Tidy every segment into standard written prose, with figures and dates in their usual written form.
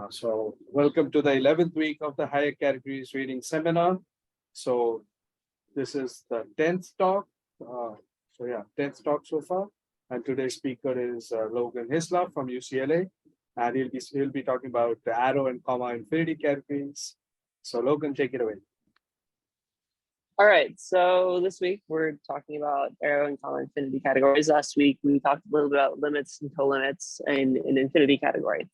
So welcome to the 11th week of the higher categories reading seminar. So this is the 10th talk. 10th talk so far. And today's speaker is Logan from UCLA. And he'll be talking about the arrow and comma infinity categories. So Logan, take it away. All right, so this week we're talking about arrow and comma infinity categories. Last week we talked a little bit about limits and colimits and an infinity category.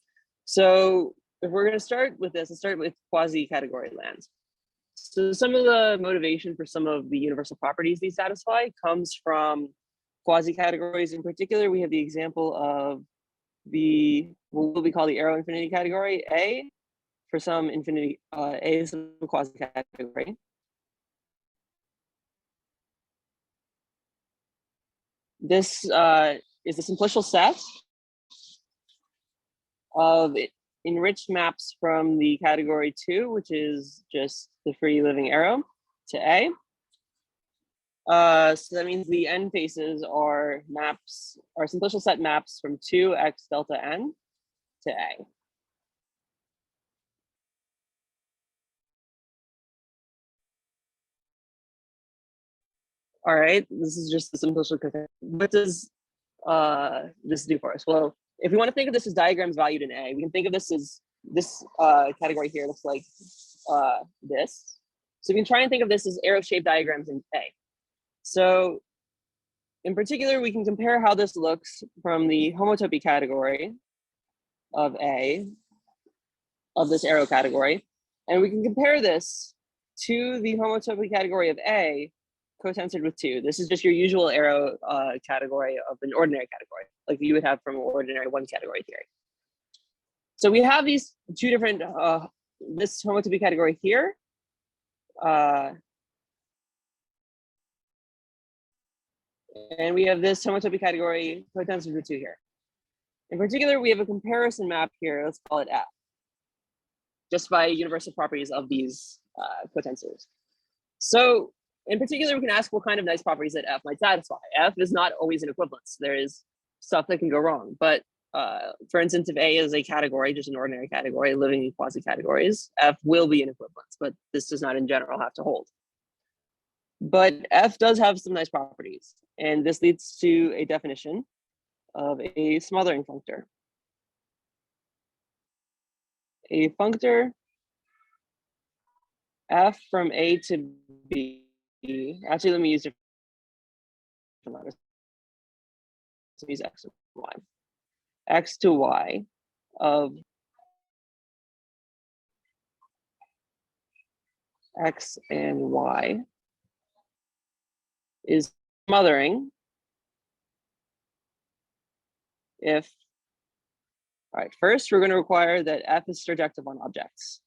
So if we're going to start with this, let's start with quasi-category lands. So some of the motivation for some of the universal properties these satisfy comes from quasi-categories. In particular, we have the example of what we call the arrow infinity category, A, for some infinity, A is some quasi-category. This is a simplicial set of enriched maps from the category 2, which is just the free living arrow, to A. So that means the n faces are simplicial set maps from 2x delta n to A. All right, this is just the simplicial. What does this do for us? Well, if we want to think of this as diagrams valued in A, we can think of this as this category here looks like this. So we can try and think of this as arrow-shaped diagrams in A. So in particular, we can compare how this looks from the homotopy category of A, of this arrow category. And we can compare this to the homotopy category of A, cotensored with 2. This is just your usual arrow category of an ordinary category, like you would have from an ordinary one category theory. So we have these two different, this homotopy category here, and we have this homotopy category cotensored with 2 here. In particular, we have a comparison map here, let's call it F, just by universal properties of these cotensors. So in particular, we can ask what kind of nice properties that F might satisfy. F is not always an equivalence. There is stuff that can go wrong. But for instance, if A is a category, just an ordinary category, living in quasi-categories, F will be an equivalence, but this does not in general have to hold. But F does have some nice properties. And this leads to a definition of a smothering functor. A functor F from A to B. Actually, let me use different letters. So use X and Y. X to Y of X and Y is smothering if, all right, first we're going to require that F is surjective on objects.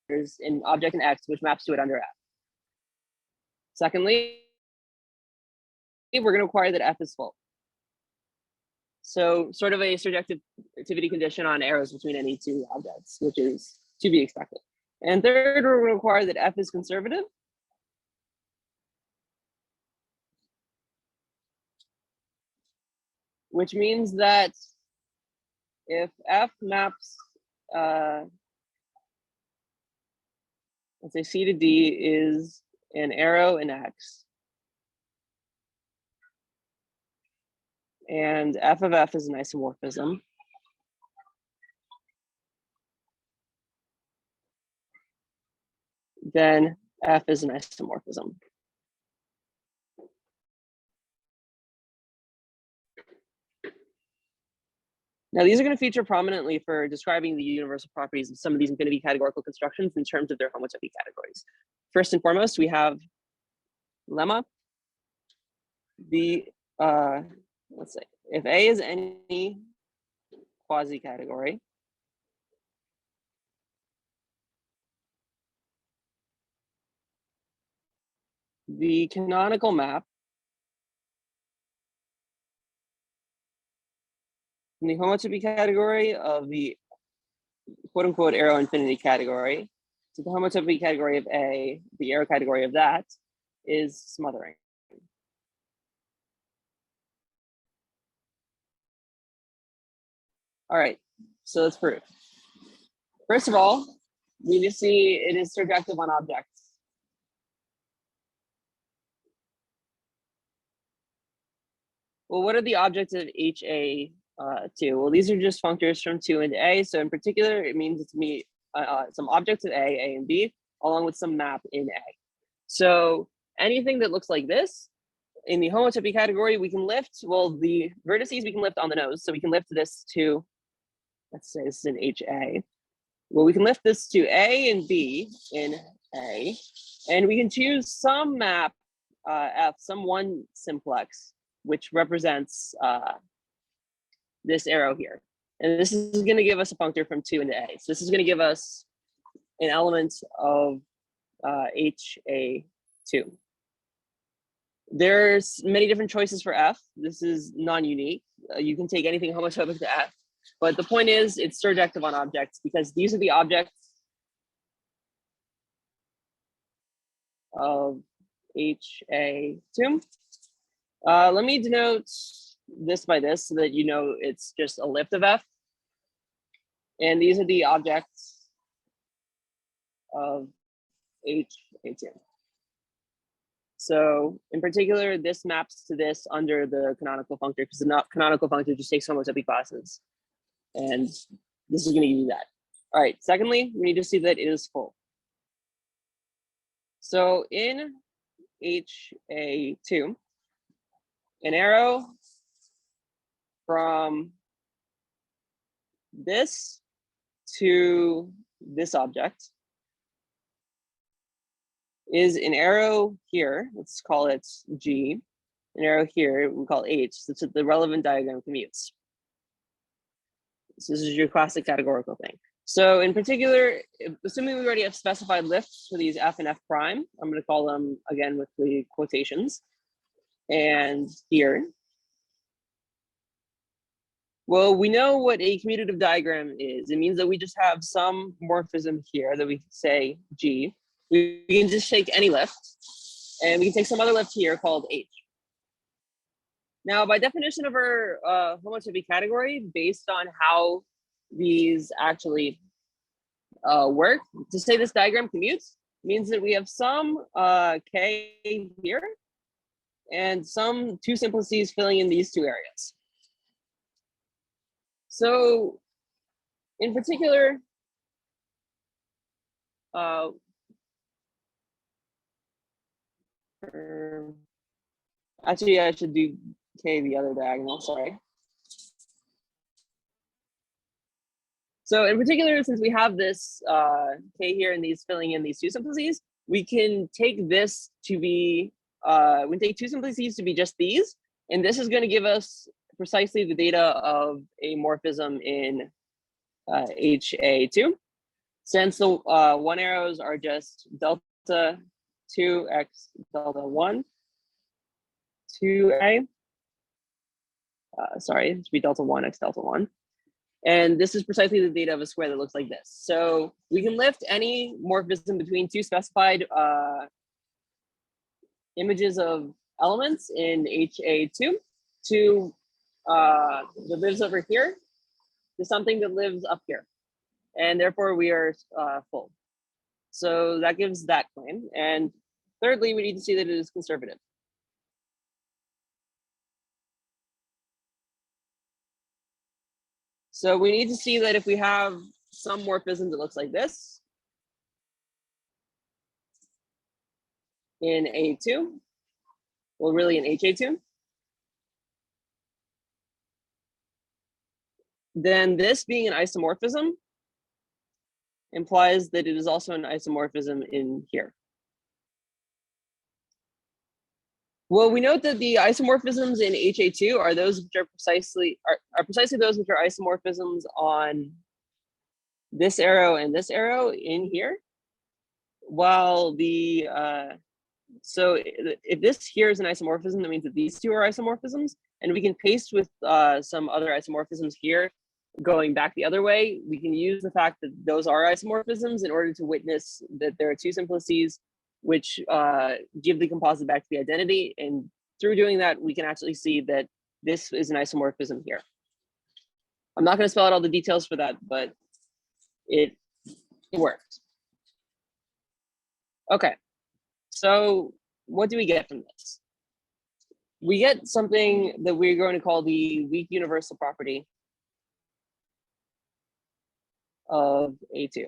There's an object in X which maps to it under F. Secondly, we're going to require that F is full. So sort of a surjectivity condition on arrows between any two objects, which is to be expected. And third, we're going to require that F is conservative. Which means that if F maps, let's say C to D is an arrow in X, and F of F is an isomorphism, then F is an isomorphism. Now, these are going to feature prominently for describing the universal properties of some of these infinity categorical constructions in terms of their homotopy categories. First and foremost, we have lemma. Let's say, if A is any quasi-category, the canonical map in the homotopy category of the quote-unquote arrow infinity category to the homotopy category of A, the arrow category of that, is smothering. All right, so let's prove. First of all, we need to see it is surjective on objects. Well, what are the objects of HA2? Well, these are just functors from 2 into A. So in particular, it means it's me some objects of A, and B, along with some map in A. So anything that looks like this, in the homotopy category, we can lift, well, the vertices we can lift on the nose. So we can lift this to, let's say this is an HA. Well, we can lift this to A and B in A, and we can choose some map F, some one simplex, which represents this arrow here. And this is going to give us a functor from 2 into A. So this is going to give us an element of HA2. There's many different choices for F. This is non-unique. You can take anything homotopic to F. But the point is, it's surjective on objects because these are the objects of HA2. Let me denote this by this so that you know it's just a lift of F. And these are the objects of HA2. So in particular, this maps to this under the canonical functor because the canonical functor just takes homotopy classes. And this is going to give you that. All right, secondly, we need to see that it is full. So in HA2, an arrow from this to this object is an arrow here, let's call it G, an arrow here, we call H, such that the relevant diagram commutes. So this is your classic categorical thing. So in particular, assuming we already have specified lifts for these F and F prime, I'm going to call them again with the quotations. And here, well, we know what a commutative diagram is. It means that we just have some morphism here that we can say G. We can just take any lift, and we can take some other lift here called H. Now, by definition of our homotopy category, based on how these actually work, to say this diagram commutes means that we have some K here and some two simplices filling in these two areas. So in particular, actually, I should do K the other diagonal, sorry. So in particular, since we have this K here and these filling in these two simplices, we can take this to be, we can take two simplices to be just these, and this is going to give us precisely the data of a morphism in HA2. Since the one arrows are just delta 2x delta 1, 2a, sorry, it should be delta 1x delta 1. And this is precisely the data of a square that looks like this. So we can lift any morphism between two specified images of elements in HA2 to that lives over here to something that lives up here. And therefore we are full. So that gives that claim. And thirdly, we need to see that it is conservative. So we need to see that if we have some morphism that looks like this in A2, well, really in HA2, then this being an isomorphism implies that it is also an isomorphism in here. Well, we note that the isomorphisms in HA2 are those which are precisely those which are isomorphisms on this arrow and this arrow in here. While the so if this here is an isomorphism, that means that these two are isomorphisms, and we can paste with some other isomorphisms here going back the other way. We can use the fact that those are isomorphisms in order to witness that there are two simplices which give the composite back to the identity. And through doing that, we can actually see that this is an isomorphism here. I'm not going to spell out all the details for that, but it works. Okay, so what do we get from this? We get something that we're going to call the weak universal property of A2.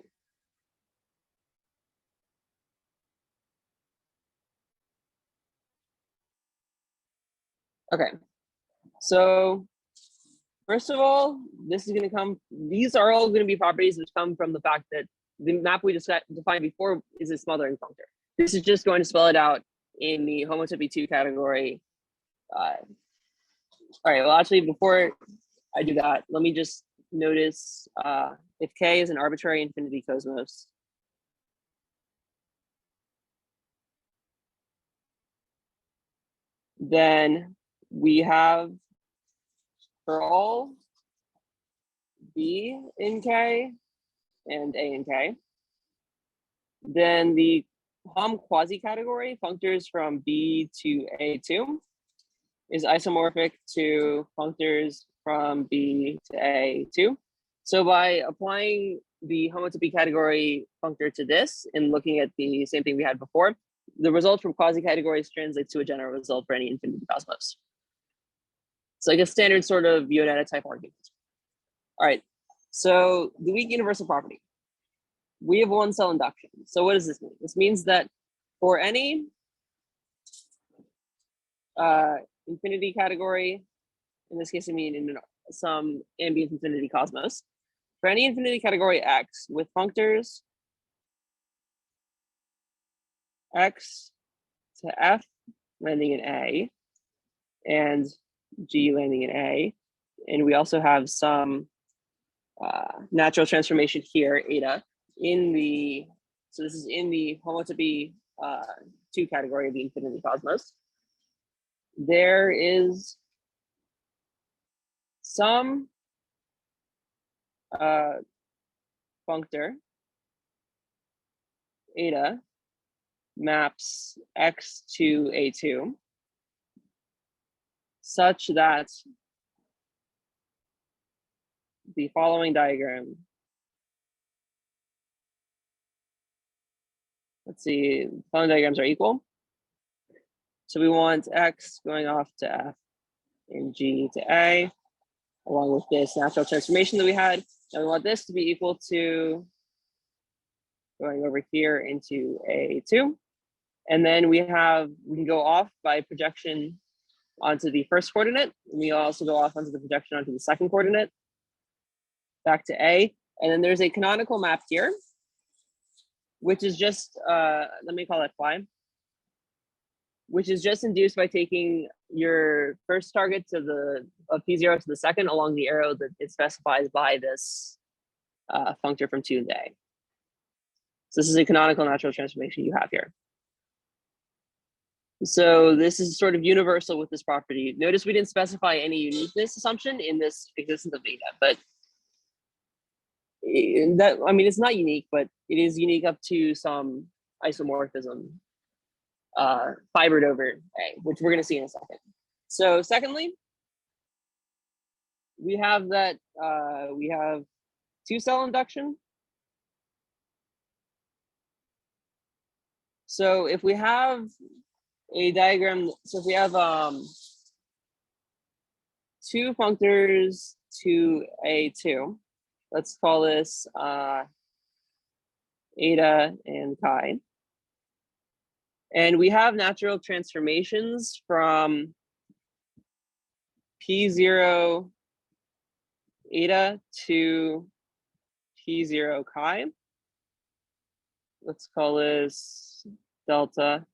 Okay, so first of all, these are all going to be properties which come from the fact that the map we just defined before is a smothering functor. This is just going to spell it out in the homotopy 2 category. All right, well, actually, before I do that, let me just notice if K is an arbitrary infinity cosmos, then we have for all B in K and A in K, then the Hom quasi category functors from B to A2 is isomorphic to functors from B to A2. So by applying the homotopy category functor to this and looking at the same thing we had before, the result from quasi categories translates to a general result for any infinity cosmos. It's like a standard sort of Ionetta type argument. All right, so the weak universal property. We have one cell induction. So what does this mean? This means that for any infinity category, in this case, I mean in some ambient infinity cosmos, for any infinity category X with functors X to F landing in A and G landing in A, and we also have some natural transformation here, eta, in the, so this is in the homotopy 2 category of the infinity cosmos. There is some functor eta maps X to A2 such that the following diagram, let's see, the following diagrams are equal. So we want X going off to F and G to A, along with this natural transformation that we had. And we want this to be equal to going over here into A2. And then we can go off by projection onto the first coordinate. And we also go off onto the projection onto the second coordinate, back to A. And then there's a canonical map here, which is just, let me call it phi, which is just induced by taking your first target to the of P0 to the second along the arrow that it specifies by this functor from 2 to A. So this is a canonical natural transformation you have here. So this is sort of universal with this property. Notice we didn't specify any uniqueness assumption in this existence of beta, but that, I mean, it's not unique, but it is unique up to some isomorphism fibered over A, which we're going to see in a second. So secondly, we have that we have 2-cell induction. So if we have a diagram, so if we have 2 functors to A2, let's call this eta and chi. And we have natural transformations from P0 eta to P0 chi. Let's call this delta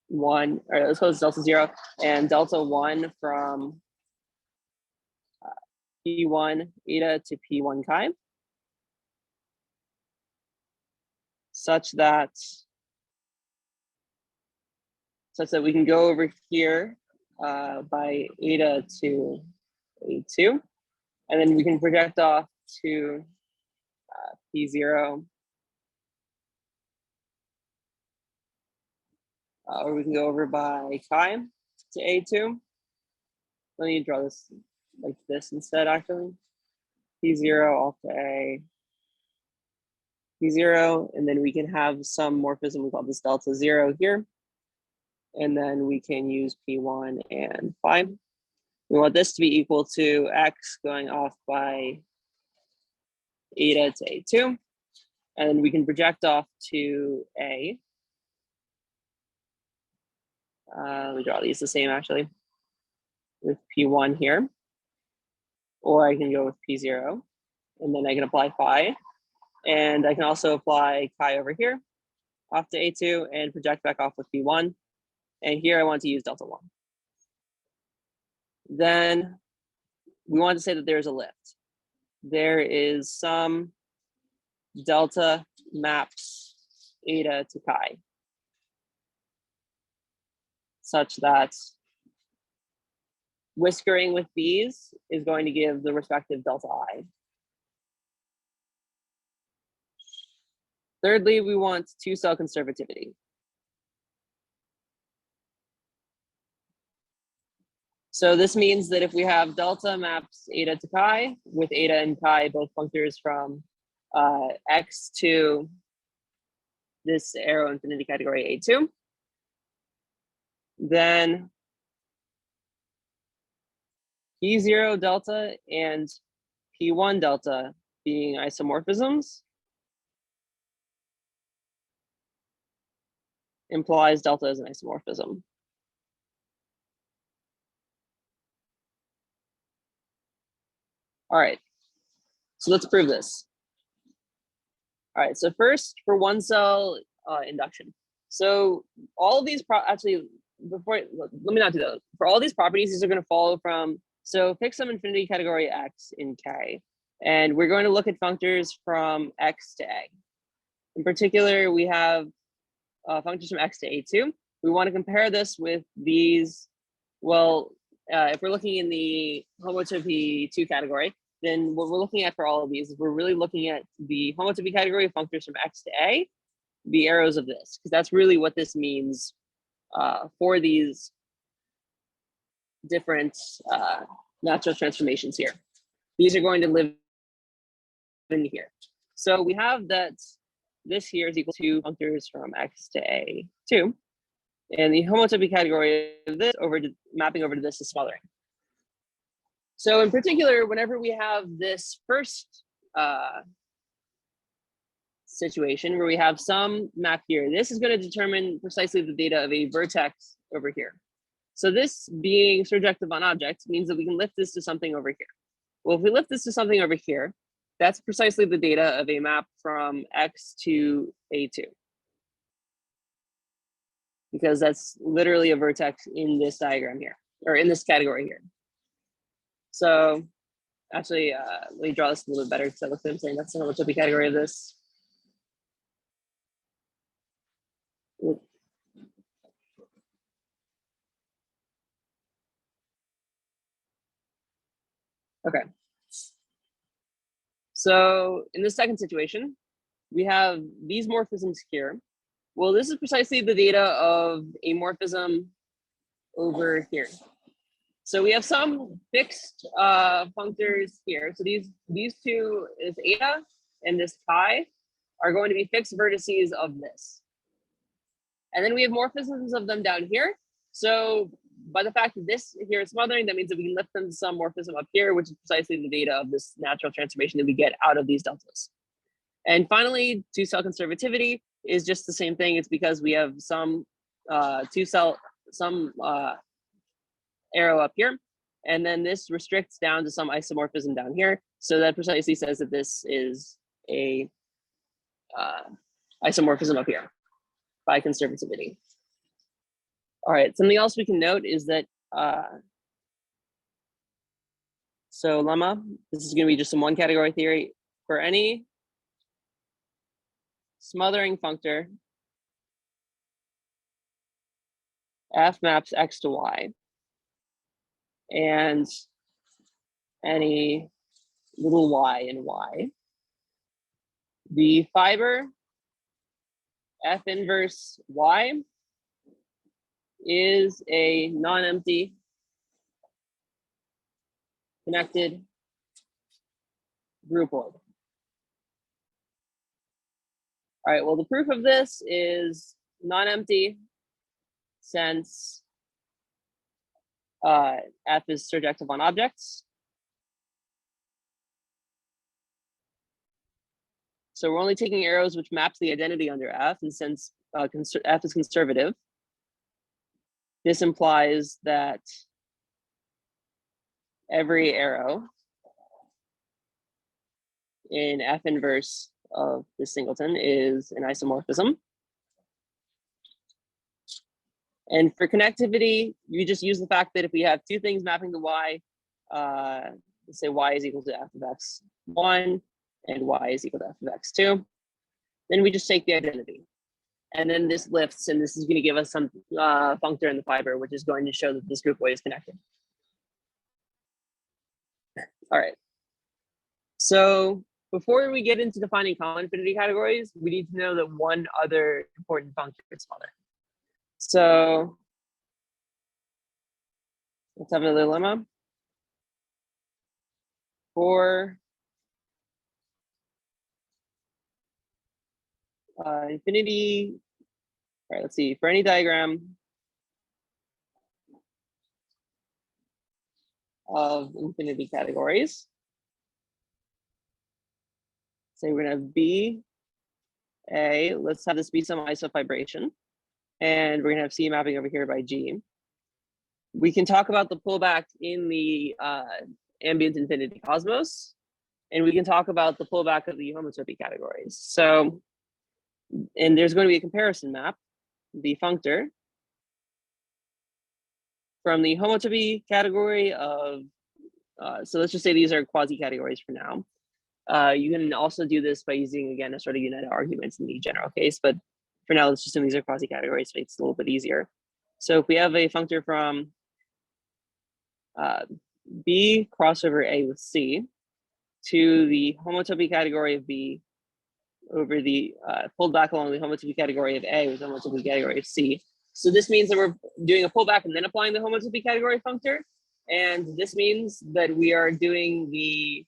1, or let's call this delta 0, and delta 1 from P1 eta to P1 chi, such that we can go over here by eta to A2, and then we can project off to P0, or we can go over by chi to A2. Let me draw this like this instead, actually. P0 off to A, P0, and then we can have some morphism, we call this delta 0 here. And then we can use P1 and phi. We want this to be equal to X going off by eta to A2. And we can project off to A. Let me draw these the same actually, with P1 here. Or I can go with P0, and then I can apply phi. And I can also apply chi over here, off to A2, and project back off with P1. And here I want to use delta 1. Then we want to say that there's a lift. There is some delta maps eta to chi, such that whiskering with these is going to give the respective delta I. Thirdly, we want two-cell conservativity. So this means that if we have delta maps eta to chi, with eta and chi both functors from X to this arrow infinity category A2, then P0 delta and P1 delta being isomorphisms implies delta is an isomorphism. All right, so let's prove this. All right, so first for one cell induction. So all of these, actually, before, let me not do those. For all these properties, these are gonna follow from, so pick some infinity category X in K, and we're going to look at functors from X to A. In particular, we have functors from X to A2. We wanna compare this with these, well, if we're looking in the homotopy 2 category, then what we're looking at for all of these is we're really looking at the homotopy category of functors from X to A, the arrows of this, because that's really what this means for these different natural transformations here. These are going to live in here. So we have that this here is equal to functors from X to A2. And the homotopy category of this mapping over to this is smothering. So in particular, whenever we have this first situation where we have some map here, this is going to determine precisely the data of a vertex over here. So this being surjective on object means that we can lift this to something over here. Well, if we lift this to something over here, that's precisely the data of a map from X to A2. Because that's literally a vertex in this diagram here, or in this category here. So actually, let me draw this a little bit better because I looked at it saying that's the homotopy category of this. Okay. So in the second situation, we have these morphisms here. Well, this is precisely the data of a morphism over here. So we have some fixed functors here. So these two is eta and this chi are going to be fixed vertices of this. And then we have morphisms of them down here. So by the fact that this here is smothering, that means that we can lift them to some morphism up here, which is precisely the data of this natural transformation that we get out of these deltas. And finally, two-cell conservativity is just the same thing. It's because we have some arrow up here, and then this restricts down to some isomorphism down here. So that precisely says that this is a isomorphism up here by conservativity. All right, something else we can note is that, so lemma, this is gonna be just some one category theory. For any smothering functor, F maps X to Y, and any little y in Y, the fiber F inverse Y is a non-empty connected groupoid. All right, well, the proof of this is non-empty since F is surjective on objects. So we're only taking arrows which maps the identity under F, and since F is conservative, this implies that every arrow in F inverse of this singleton is an isomorphism. And for connectivity, you just use the fact that if we have two things mapping to Y, let's say Y is equal to F of X1 and Y is equal to F of X2, then we just take the identity. And then this lifts, and this is going to give us some functor in the fiber, which is going to show that this groupoid is connected. All right. So before we get into defining common infinity categories, we need to know that one other important functor is smaller. So let's have another lemma. For infinity, all right, let's see, for any diagram of infinity categories, say we're gonna have B, A, let's have this be some isofibration, and we're gonna have C mapping over here by G. We can talk about the pullback in the ambient infinity cosmos, and we can talk about the pullback of the homotopy categories. So, and there's going to be a comparison map, the functor, from the homotopy category of, so let's just say these are quasi-categories for now. You can also do this by using, again, a sort of united arguments in the general case, but for now, let's just assume these are quasi-categories, so it's a little bit easier. So if we have a functor from B crossover A with C to the homotopy category of B over the pulled back along the homotopy category of A with the homotopy category of C. So this means that we're doing a pullback and then applying the homotopy category functor. And this means that we are doing the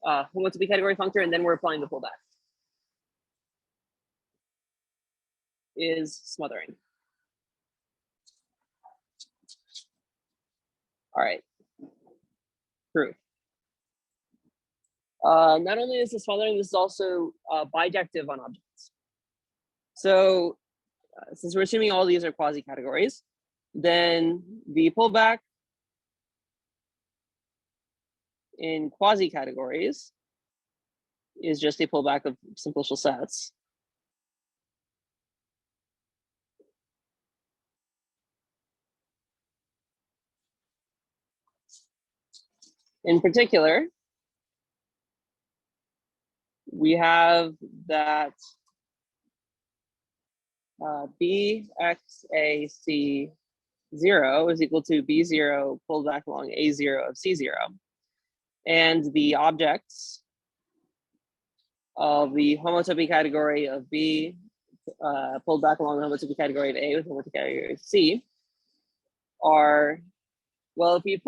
homotopy category functor and then we're applying the pullback. Is smothering. All right. Proof. Not only is this smothering, this is also bijective on objects. So since we're assuming all these are quasi-categories, then the pullback in quasi-categories is just a pullback of simplicial sets. In particular, we have that BXAC0 is equal to B0 pulled back along A0 of C0. And the objects of the homotopy category of B pulled back along the homotopy category of A with the homotopy category of C are, well, if you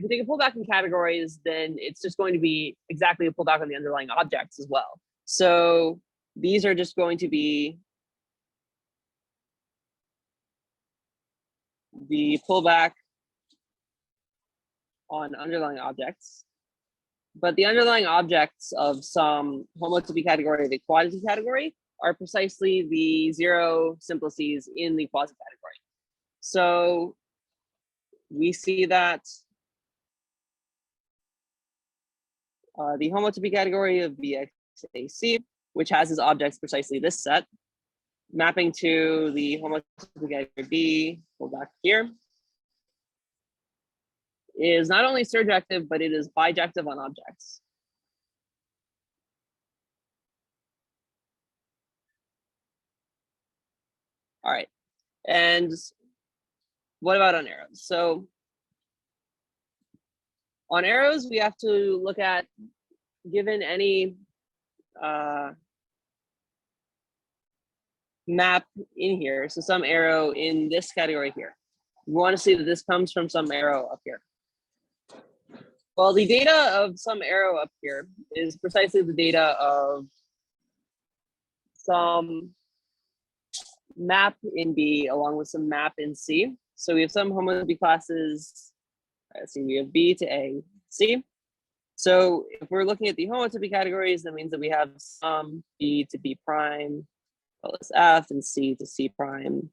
take a pullback in categories, then it's just going to be exactly a pullback on the underlying objects as well. So these are just going to be the pullback on underlying objects, but the underlying objects of some homotopy category of a quasi category are precisely the zero simplices in the quasi category. So we see that the homotopy category of BXAC, which has as objects precisely this set, mapping to the homotopy category B, go back here, is not only surjective, but it is bijective on objects. All right, and what about on arrows? So on arrows, we have to look at, given any map in here, so some arrow in this category here, we want to see that this comes from some arrow up here. Well, the data of some arrow up here is precisely the data of some map in B along with some map in C. So we have some homotopy classes. Let's see, we have B to A, C. So if we're looking at the homotopy categories, that means that we have some B to B prime, well as F, and C to C prime,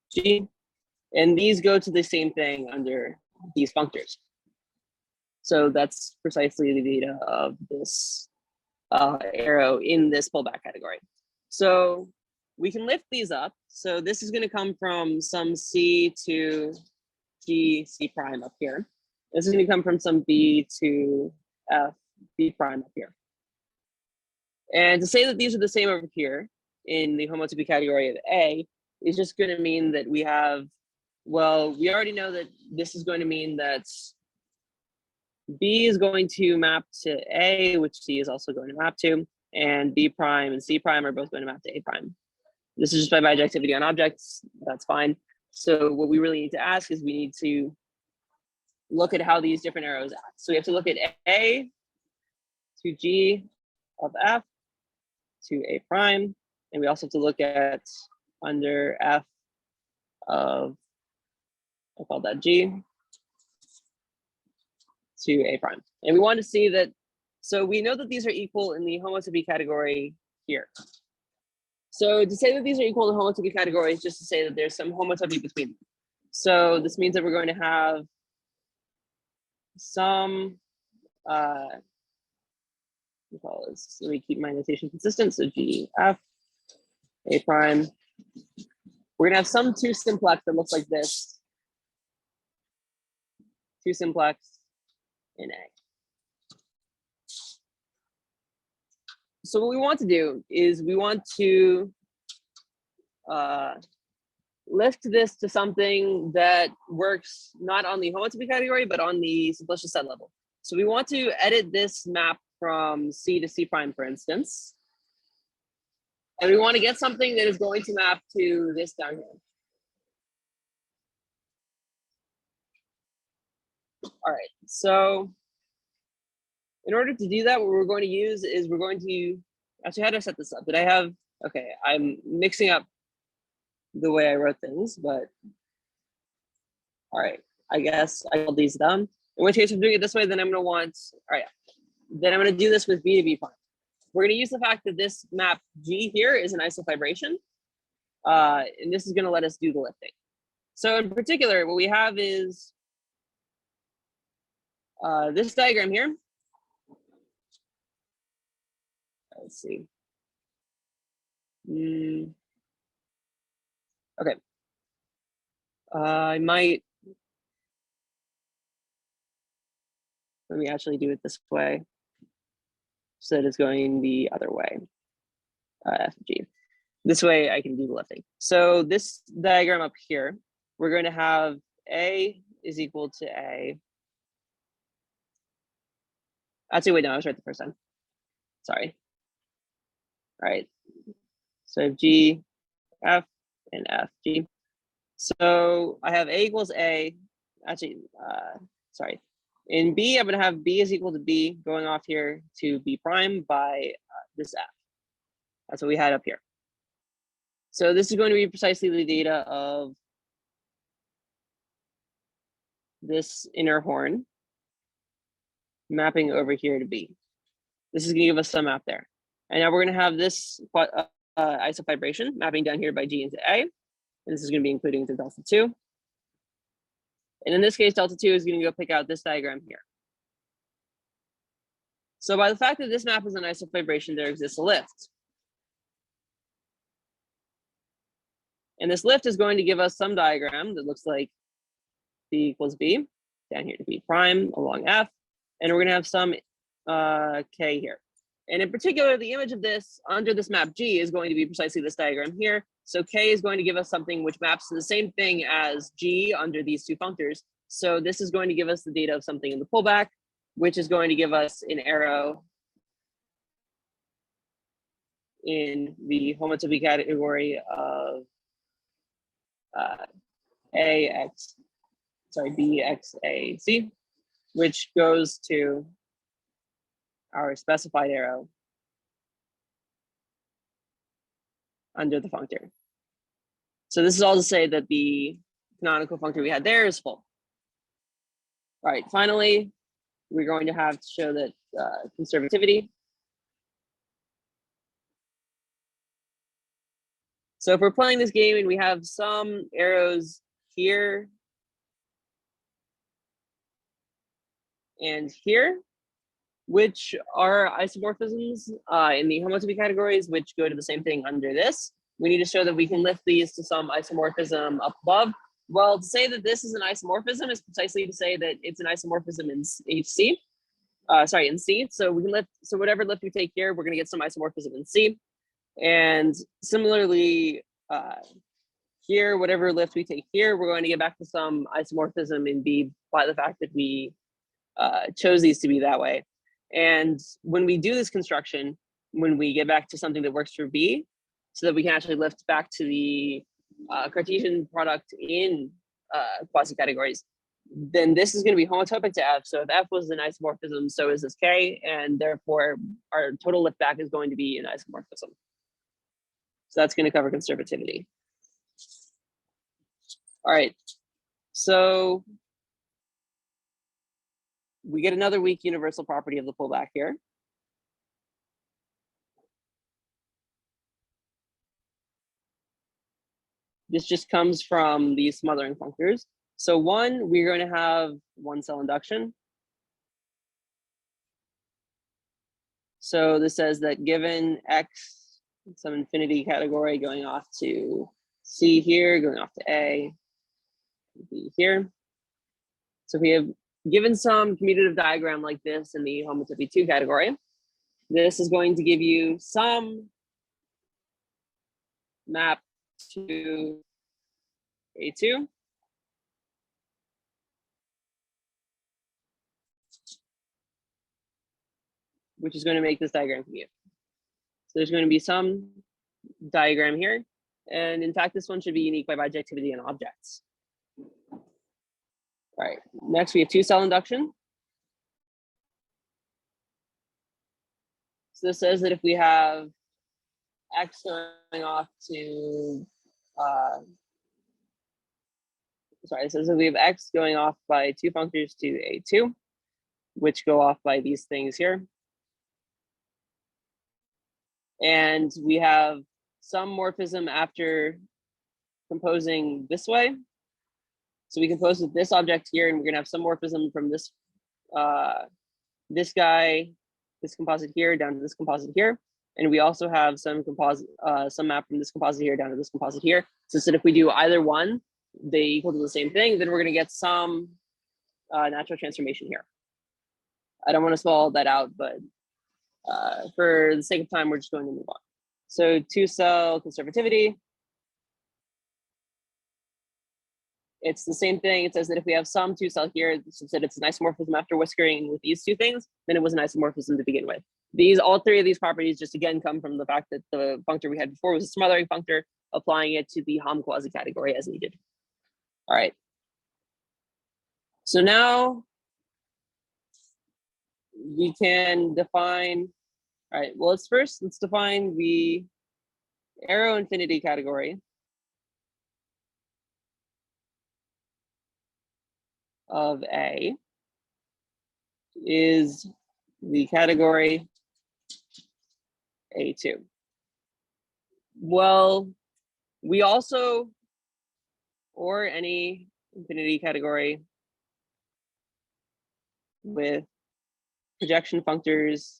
G. And these go to the same thing under these functors. So that's precisely the data of this arrow in this pullback category. So we can lift these up. So this is going to come from some C to G, C prime up here. This is going to come from some B to F, B prime up here. And to say that these are the same over here in the homotopy category of A is just going to mean that we have, well, we already know that this is going to mean that B is going to map to A, which C is also going to map to, and B prime and C prime are both going to map to A prime. This is just by bijectivity on objects, that's fine. So what we really need to ask is we need to look at how these different arrows act. So we have to look at A to G of F to A prime, and we also have to look at under F of, I call that G, to A prime. And we want to see that, so we know that these are equal in the homotopy category here. So to say that these are equal in the homotopy category is just to say that there's some homotopy between them. So this means that we're going to have some, let me keep my notation consistent. So G, F, A prime. We're gonna have some two simplex that looks like this. Two simplex in A. So what we want to do is we want to lift this to something that works not on the homotopy category, but on the simplicious set level. So we want to edit this map from C to C prime, for instance. And we want to get something that is going to map to this down here. All right, so in order to do that, what we're going to use is we're going to, actually, how do I set this up? Did I have, okay, I'm mixing up the way I wrote things, but all right, I guess I hold these down. In which case, if I'm doing it this way, then I'm going to want, all right, then I'm going to do this with B to B prime. We're going to use the fact that this map G here is an isofibration, and this is going to let us do the lifting. So in particular, what we have is this diagram here. Let's see. Okay. I might, let me actually do it this way. So that it's going the other way, F, G. This way I can do the lifting. So this diagram up here, we're going to have A is equal to A. Actually, wait, no, I was right the first time. Sorry. All right. So I have G, F, and F, G. So I have A equals A. Actually, sorry. In B, I'm going to have B is equal to B going off here to B prime by this F. That's what we had up here. So this is going to be precisely the data of this inner horn mapping over here to B. This is going to give us some map there. And now we're going to have this isofibration mapping down here by G into A. And this is going to be including into delta 2. And in this case, delta 2 is going to go pick out this diagram here. So by the fact that this map is an isofibration, there exists a lift. And this lift is going to give us some diagram that looks like B equals B, down here to B prime along F. And we're going to have some K here. And in particular, the image of this under this map G is going to be precisely this diagram here. So K is going to give us something which maps to the same thing as G under these two functors. So this is going to give us the data of something in the pullback, which is going to give us an arrow in the homotopy category of BXAC. which goes to our specified arrow under the functor. So this is all to say that the canonical functor we had there is full. All right, finally, we're going to have to show that conservativity. So if we're playing this game and we have some arrows here and here, which are isomorphisms in the homotopy categories, which go to the same thing under this, we need to show that we can lift these to some isomorphism up above. Well, to say that this is an isomorphism is precisely to say that it's an isomorphism in HC. In C. So we can lift, so whatever lift we take here, we're going to get some isomorphism in C. And similarly, here, whatever lift we take here, we're going to get back to some isomorphism in B by the fact that we chose these to be that way. And when we do this construction, when we get back to something that works for B, so that we can actually lift back to the Cartesian product in quasi-categories, then this is going to be homotopic to F. So if F was an isomorphism, so is this K, and therefore our total lift back is going to be an isomorphism. So that's going to cover conservativity. All right, so we get another weak universal property of the pullback here. This just comes from these smothering functors. So one, we're going to have one cell induction. So this says that given X, some infinity category going off to C here, going off to A, B here. So we have given some commutative diagram like this in the homotopy 2 category. This is going to give you some map to A2. Which is going to make this diagram commute. So there's going to be some diagram here. And in fact, this one should be unique by bijectivity in objects. All right, next we have 2-cell induction. So this says that if we have X going off to, it says that we have X going off by 2 functors to A2, which go off by these things here. And we have some morphism after composing this way. So we compose with this object here, and we're going to have some morphism from this this guy, this composite here down to this composite here. And we also have some composite, some map from this composite here down to this composite here. So that if we do either one, they equal to the same thing, then we're going to get some natural transformation here. I don't want to spell all that out, but for the sake of time, we're just going to move on. So 2-cell conservativity. It's the same thing. It says that if we have some 2-cell here, since it's an isomorphism after whiskering with these 2 things, then it was an isomorphism to begin with. All 3 of these properties just again come from the fact that the functor we had before was a smothering functor, applying it to the Hom quasi category as needed. All right. So now we can define, all right, well, let's define the arrow infinity category of A is the category A2. Well, we also, or any infinity category with projection functors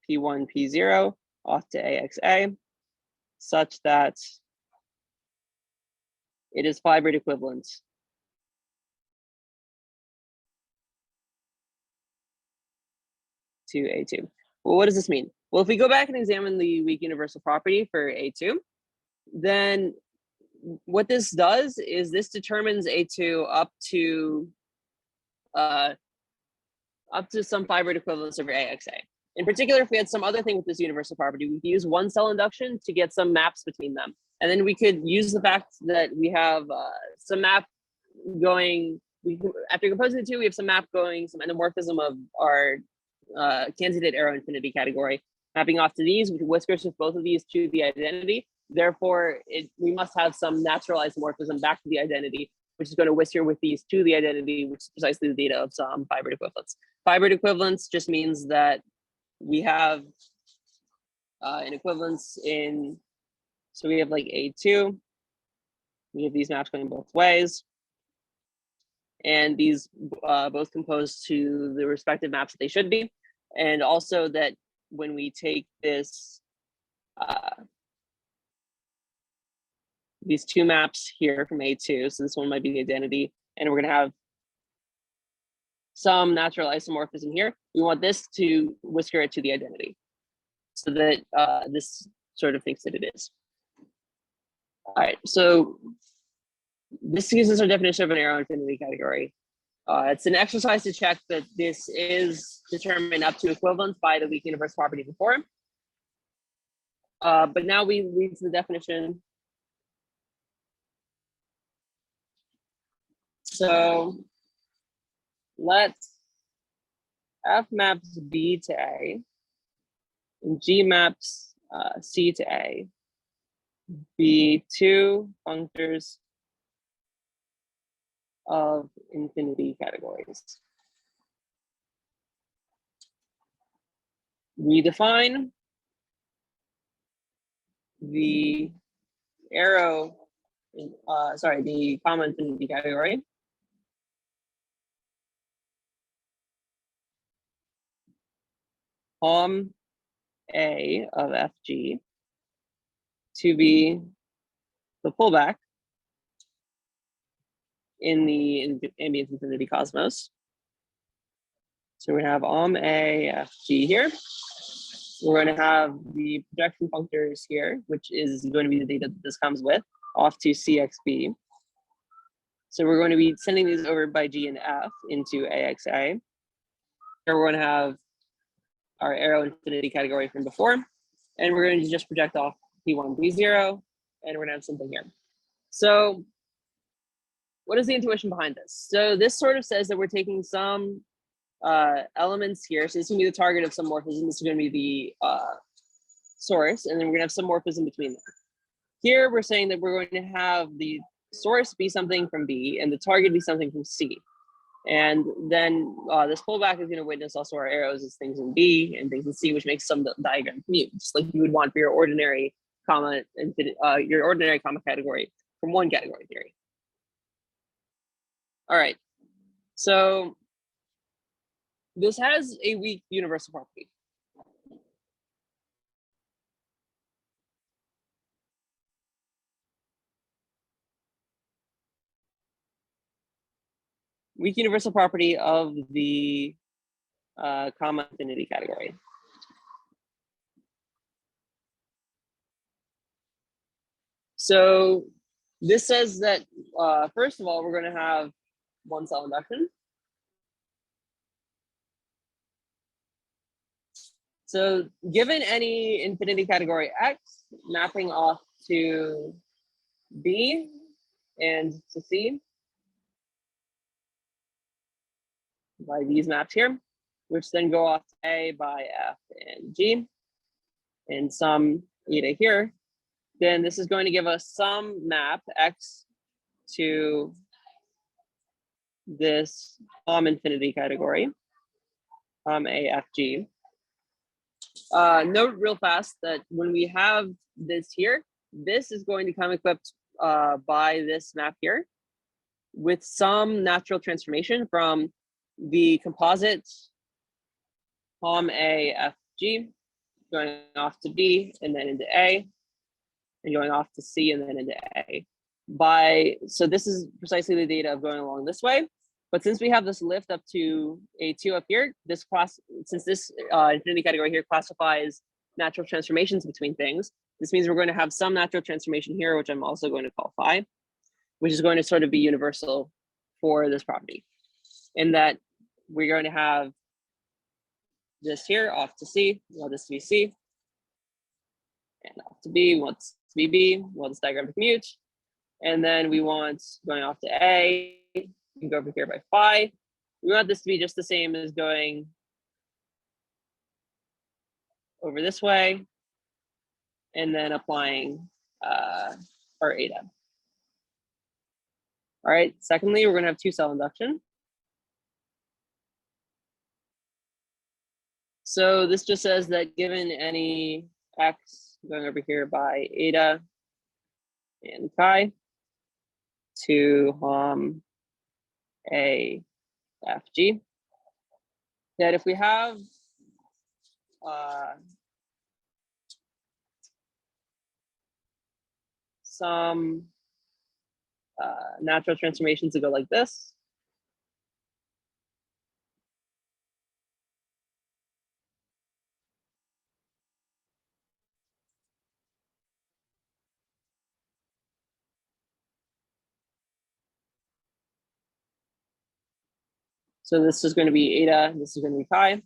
P1, P0 off to AXA, such that it is fibered equivalent to A2. Well, what does this mean? Well, if we go back and examine the weak universal property for A2, then what this does is this determines A2 up to some fibered equivalence over AXA. In particular, if we had some other thing with this universal property, we could use 1-cell induction to get some maps between them. And then we could use the fact that we have some map going, after composing the two, we have some map going, some endomorphism of our candidate arrow infinity category, mapping off to these, which whiskers with both of these to the identity. Therefore, we must have some natural isomorphism back to the identity, which is going to whisker with these to the identity, which is precisely the data of some fibered equivalence. Fibered equivalence just means that we have an equivalence in, so we have like A2, we have these maps going both ways, and these both compose to the respective maps that they should be. And also that when we take this, these two maps here from A2, so this one might be the identity, and we're going to have some natural isomorphism here. We want this to whisker it to the identity so that this sort of thinks that it is. All right, so this gives us our definition of an arrow infinity category. It's an exercise to check that this is determined up to equivalence by the weak universal property before. But now we lead to the definition. So let F maps B to A and G maps C to A be two functors of infinity categories. We define the arrow, the common infinity category Hom A of Fg to be the pullback in the ambient infinity cosmos. So we have A Fg here. We're going to have the projection functors here, which is going to be the data that this comes with, off to CXB. So we're going to be sending these over by G and F into AXA. Here we're going to have our arrow infinity category from before, and we're going to just project off P1, P0, and we're going to have something here. So what is the intuition behind this? So this sort of says that we're taking some elements here. So this is going to be the target of some morphism. This is going to be the source, and then we're going to have some morphism between them. Here we're saying that we're going to have the source be something from B and the target be something from C. And then this pullback is going to witness also our arrows as things in B and things in C, which makes some diagram commute, just like you would want for your ordinary comma category from one category theory. All right, so this has a weak universal property. Weak universal property of the comma infinity category. So this says that, first of all, we're going to have one cell induction. So given any infinity category X, mapping off to B and to C by these maps here, which then go off to A by F and G, and some eta here, then this is going to give us some map X to this infinity category, AFG. Note real fast that when we have this here, this is going to come equipped by this map here with some natural transformation from the composite AFG going off to B and then into A, and going off to C and then into A. So this is precisely the data of going along this way. But since we have this lift up to A2 up here, since this infinity category here classifies natural transformations between things, this means we're going to have some natural transformation here, which I'm also going to call phi, which is going to sort of be universal for this property. In that we're going to have this here off to C, we want this to be C, and off to B, we want this to be B, we want this diagram to commute, and then we want going off to A, We can go over here by phi. We want this to be just the same as going over this way and then applying our eta. All right, secondly, we're going to have two-cell induction. So this just says that given any x going over here by eta and chi to a f g, that if we have some natural transformations to go like this, so this is going to be eta, this is going to be chi.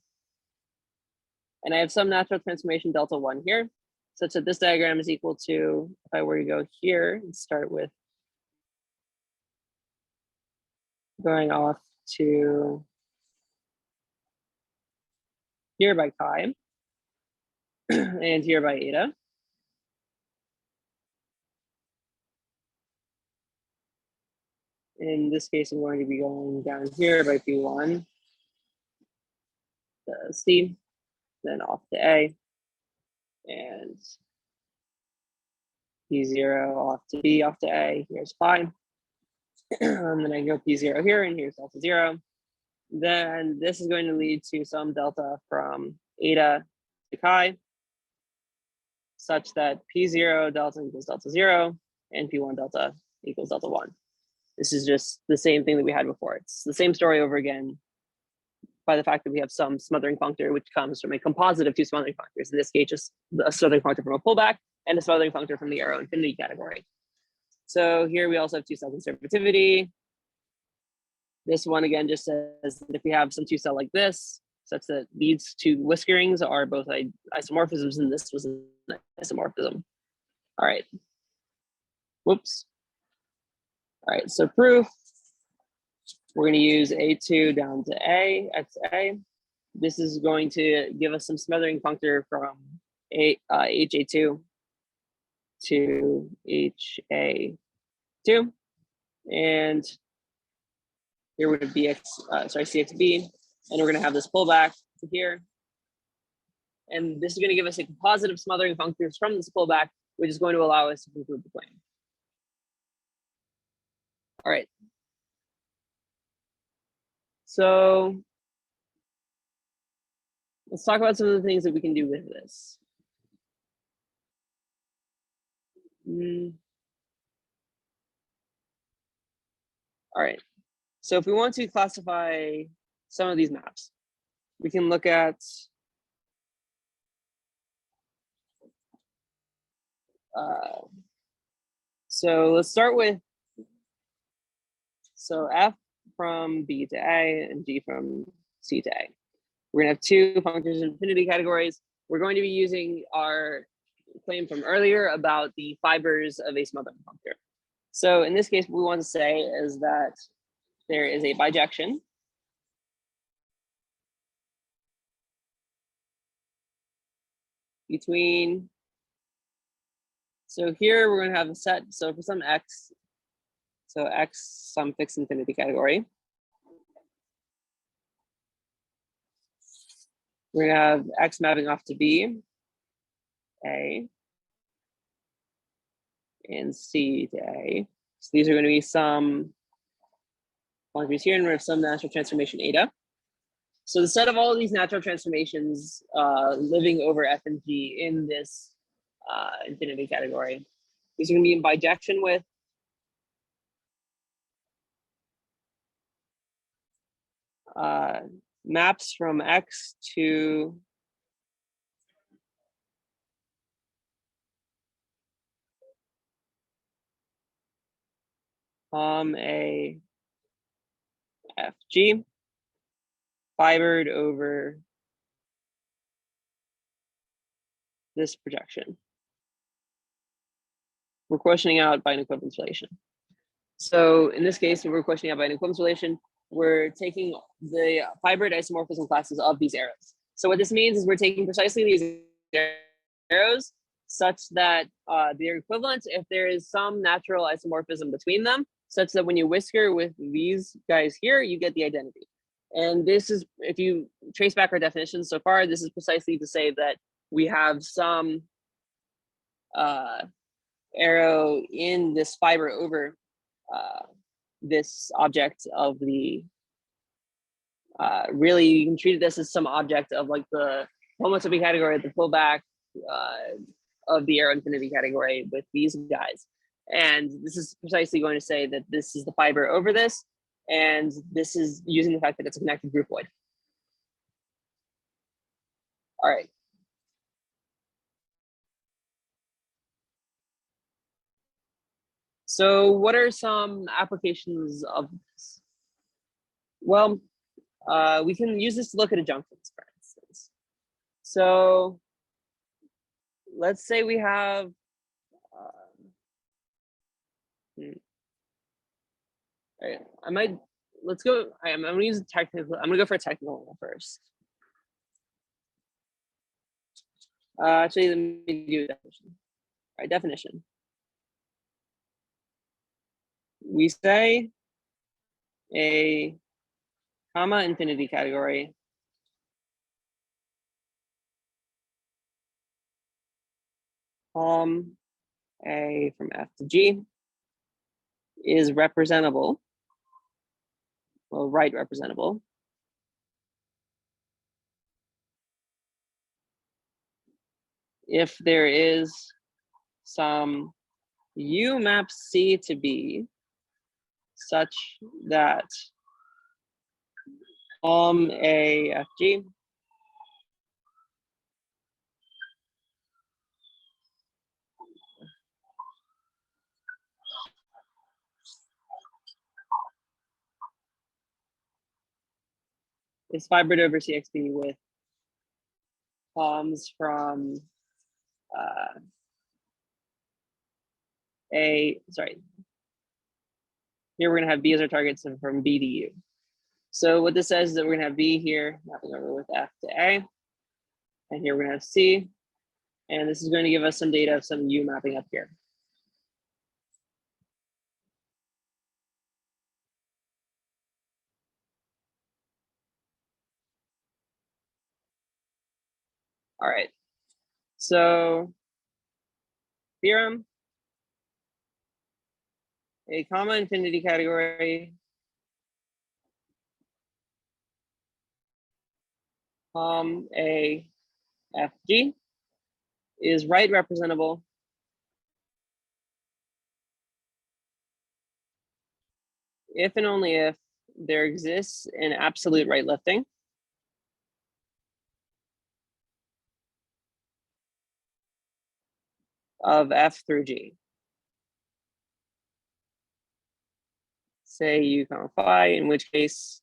And I have some natural transformation delta 1 here, such that this diagram is equal to, if I were to go here and start with going off to here by chi and here by eta. In this case, I'm going to be going down here by P1 to C, then off to A, and P0 off to B, off to A, here's phi. And then I go P0 here, and here's delta 0. Then this is going to lead to some delta from eta to chi, such that P0 delta equals delta 0, and P1 delta equals delta 1. This is just the same thing that we had before. It's the same story over again by the fact that we have some smothering functor, which comes from a composite of two smothering functors. In this case, just a smothering functor from a pullback and a smothering functor from the arrow infinity category. So here we also have two-cell conservativity. This one again just says that if we have some two-cell like this, such that these two whiskerings are both isomorphisms, and this was an isomorphism. All right. Whoops. All right, so proof, we're going to use A2 down to A, XA. This is going to give us some smothering functor from HA2 to HA2. And here we're going to BX, CXB, and we're going to have this pullback to here. And this is going to give us a composite of smothering functors from this pullback, which is going to allow us to conclude the claim. All right. So let's talk about some of the things that we can do with this. All right. So if we want to classify some of these maps, we can look at so let's start with F from B to A and G from C to A. We're gonna have two functors in infinity categories. We're going to be using our claim from earlier about the fibers of a smothering functor. So in this case, what we want to say is that there is a bijection between, so here we're going to have a set, so for some x, so x some fixed infinity category, we're going to have x mapping off to B, A, and C to A. So these are going to be some functors here, and we have some natural transformation eta. So the set of all of these natural transformations living over F and G in this infinity category, these are going to be in bijection with maps from X to a FG fibered over this projection. We're questioning out by an equivalence relation. So in this case, when we're questioning about an equivalence relation, we're taking the fibered isomorphism classes of these arrows. So what this means is we're taking precisely these arrows such that they're equivalent if there is some natural isomorphism between them, such that when you whisker with these guys here, you get the identity. And this is, if you trace back our definitions so far, this is precisely to say that we have some arrow in this fiber over this object of the, really you can treat this as some object of like the homotopy category, the pullback of the arrow infinity category with these guys. And this is precisely going to say that this is the fiber over this, and this is using the fact that it's a connected groupoid. All right. So what are some applications of this? Well, we can use this to look at adjunctions, for instance. So let's say we have, let's go, I'm gonna use a technical, I'm gonna go for a technical one first. Actually, let me do a definition. All right, definition. We say a comma infinity category A from F to G is representable, well, right representable, if there is some U maps C to B such that A F G is fibered over CXB with palms from here we're gonna have B as our targets and from B to U. So what this says is that we're gonna have B here, mapping over with F to A, and here we're gonna have C, and this is going to give us some data of some U mapping up here. All right, so theorem, a comma infinity category A F G is right representable if and only if there exists an absolute right lifting of F through G. Say U comma phi, in which case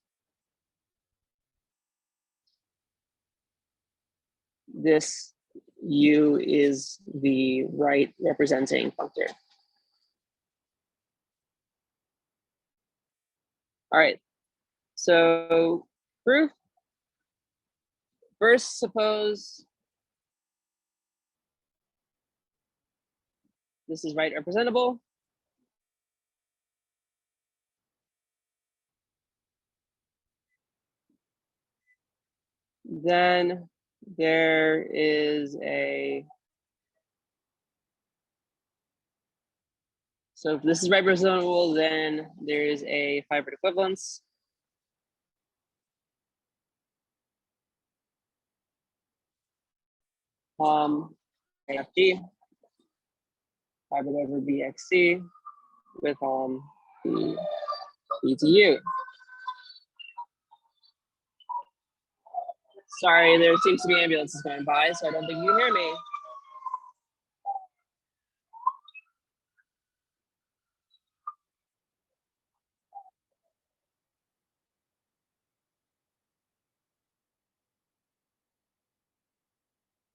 this U is the right representing functor. All right, so proof. First, suppose this is right representable. Then there is a, so if this is right representable, then there is a fibered equivalence. AFG, fibered over BXC with BTU. Sorry, there seems to be ambulances going by, so I don't think you can hear me.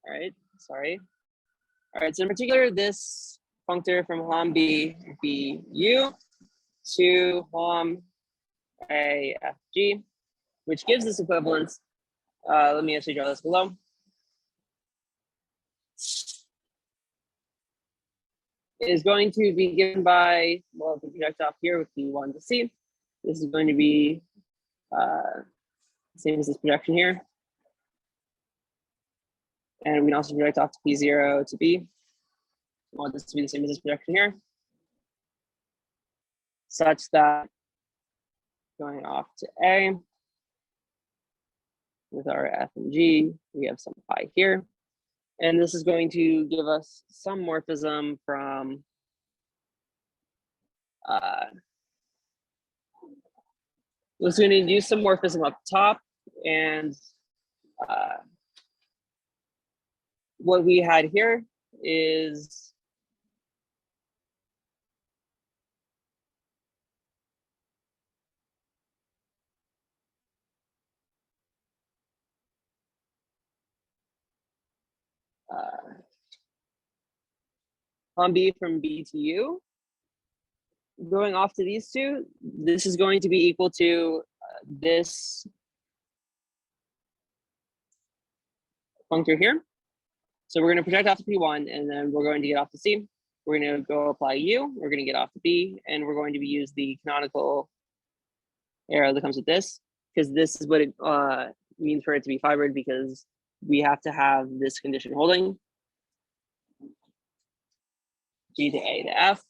All right, sorry. All right, so in particular, this functor from HOM B, BU to hom a f g, which gives this equivalence. Let me actually draw this below. Is going to be given by, well, the project off here with P1 to C. This is going to be same as this projection here. And we can also project off to P0 to B. We want this to be the same as this projection here, such that going off to A with our F and G, we have some pi here. And this is going to give us some morphism from was going to use some morphism up top, and what we had here is hom B from B to U. Going off to these two, this is going to be equal to this functor here. So we're going to project off to P1, and then we're going to get off to C. We're going to go apply U. We're going to get off to B, and we're going to use the canonical arrow that comes with this, because this is what it means for it to be fibered, because we have to have this condition holding. G to A to F.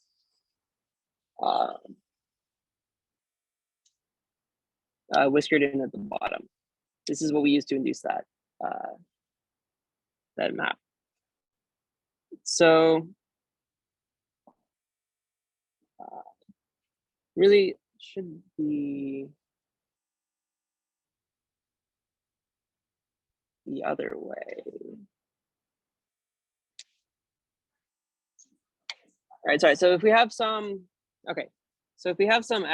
Whiskered in at the bottom. This is what we use to induce that that map. So really should be the other way. All right, sorry. So if we have some, okay. So if we have some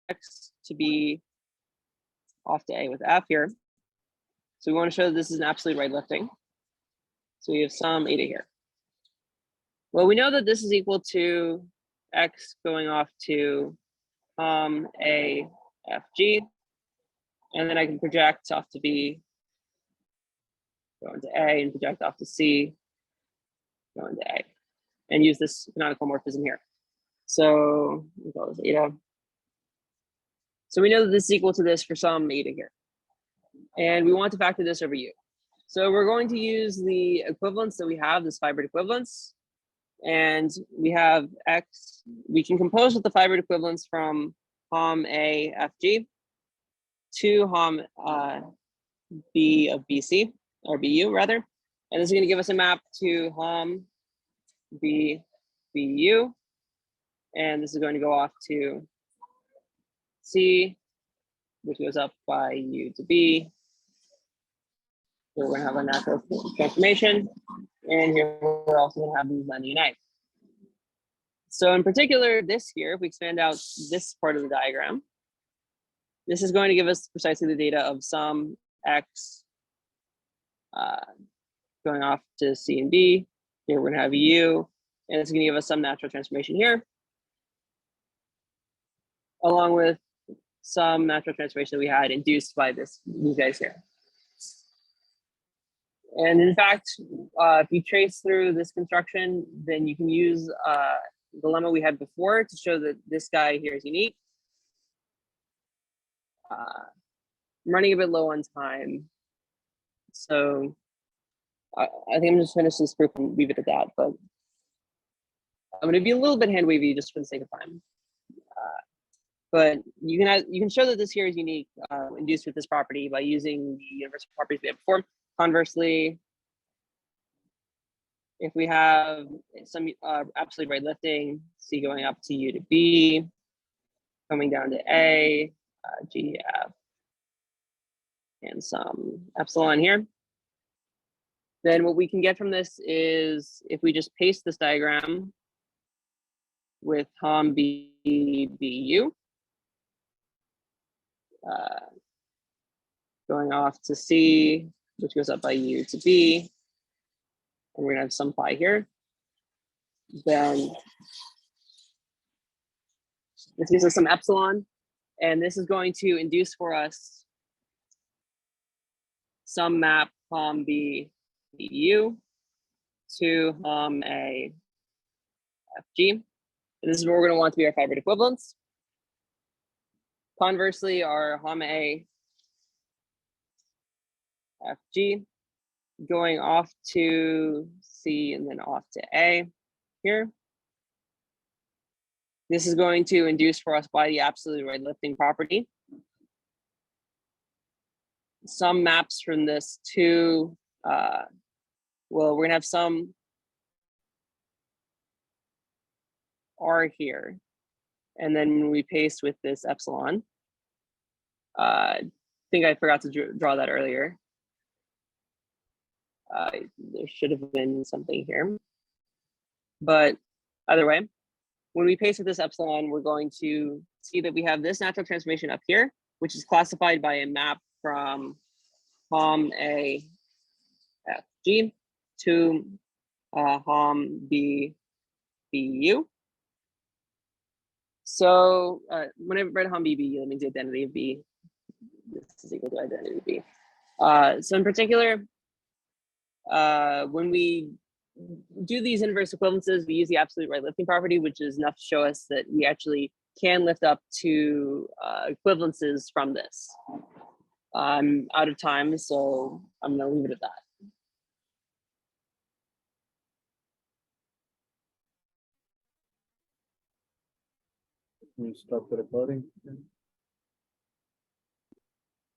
x to be off to A with F here, so we want to show that this is an absolute right lifting. So we have some eta here. Well, we know that this is equal to x going off to A, F, G, and then I can project off to B, go into A, and project off to C, go into A, and use this canonical morphism here. So we call this eta. So we know that this is equal to this for some eta here. And we want to factor this over U. So we're going to use the equivalence that we have, this fibered equivalence. And we have x, we can compose with the fibered equivalence from hom A, F, G to hom B of BC, or BU rather. And this is going to give us a map to hom B, BU. And this is going to go off to C, which goes up by U to B. So we're going to have a natural transformation. And here we're also going to have these line unite. So in particular, this here, if we expand out this part of the diagram, this is going to give us precisely the data of some x going off to C and B. Here we're going to have U, and it's going to give us some natural transformation here, along with some natural transformation that we had induced by these guys here. And in fact, if you trace through this construction, then you can use the lemma we had before to show that this guy here is unique. I'm running a bit low on time, so I think I'm just finish this proof and leave it at that. But I'm going to be a little bit hand wavy just for the sake of time. But you can show that this here is unique, induced with this property by using the universal properties we had before. Conversely, if we have some absolute right lifting, C going up to U to B, coming down to A, G, F, and some epsilon here, then what we can get from this is if we just paste this diagram with hom B, BU, going off to C, which goes up by U to B, and we're gonna have some pi here, then This gives us some epsilon, and this is going to induce for us some map Hom B BU to Hom A FG. And this is what we're going to want to be our fibered equivalents. Conversely, our Hom A FG going off to C and then off to A here. This is going to induce for us by the absolute right lifting property some maps from this to, well, we're gonna have some R here. And then when we paste with this epsilon, I think I forgot to draw that earlier. There should have been something here. But either way, when we paste with this epsilon, we're going to see that we have this natural transformation up here, which is classified by a map from Hom A FG to Hom B BU. So when I write Hom B BU, that means the identity of B. This is equal to identity of B. So in particular, when we do these inverse equivalences, we use the absolute right lifting property, which is enough to show us that we actually can lift up to equivalences from this. I'm out of time, so I'm going to leave it at that. Can we stop the recording?